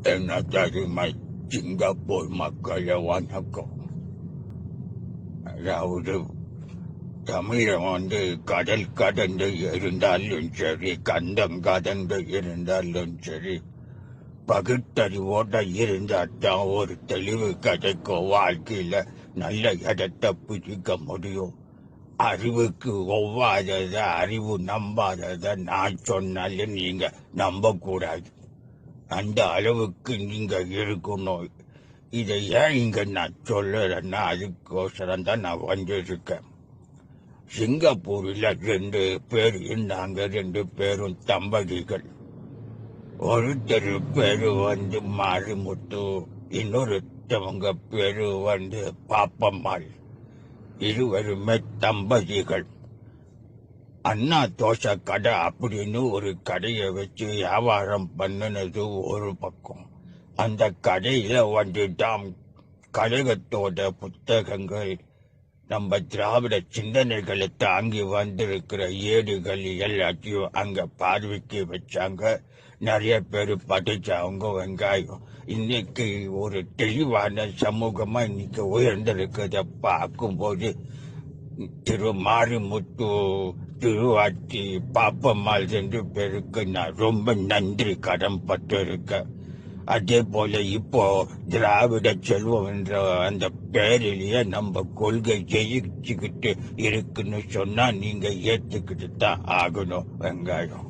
எனதருமை சிங்கப்பூர் மக்களே வணக்கம். அதாவது தமிழன் கடல் கடந்து இருந்தாலும் சரி, கண்டம் கடந்து இருந்தாலும் சரி, பகுத்தறிவோட இருந்தால்தான் ஒரு தெளிவு கிடைக்கும். வாழ்க்கையில நல்ல இடத்தை பிடிக்க முடியும். அறிவுக்கு ஒவ்வாதத, அறிவு நம்பாதத நான் சொன்னாலும் நீங்க நம்ப கூடாது. அந்த அளவுக்கு நீங்க இருக்கணும். இதை ஏன் இங்க நான் சொல்லுறேன்னா, அதுக்கோசரம் தான் நான் வந்திருக்கேன். சிங்கப்பூரில் 2 பேர் இருந்தாங்க. 2 பேரும் தம்பதிகள். ஒருத்தர் பேரு மாரிமுத்து, இன்னொருத்தவங்க பேரு பாப்பம்மாள். இருவருமே தம்பதிகள். அண்ணா தோசை கடை அப்படின்னு ஒரு கடையை வச்சு வியாபாரம் பண்ணினது ஒரு பக்கம். அந்த கடையில தான் கழகத்தோட புத்தகங்கள், நம்ம திராவிட சிந்தனைகளை தாங்கி வந்திருக்கிற ஏடுகள் எல்லாத்தையும் அங்க பார்வைக்கு வச்சாங்க. நிறைய பேர் படிச்சவங்க வெங்காயம். இன்னைக்கு ஒரு தெளிவான சமூகமா இன்னைக்கு உயர்ந்திருக்கிறத பார்க்கும்போது திரு மாரிமுத்து, திருவாச்சி, பாப்பம்மாள் 2 பேருக்கு நான் ரொம்ப நன்றி கடன் பட்டு இருக்கேன். அதே போல இப்போ திராவிட செல்வம் என்ற அந்த பேரிலேயே நம்ம கொள்கை ஜெயிச்சுக்கிட்டு இருக்குன்னு சொன்னா நீங்க ஏத்துக்கிட்டு தான் ஆகணும் வெங்காயம்.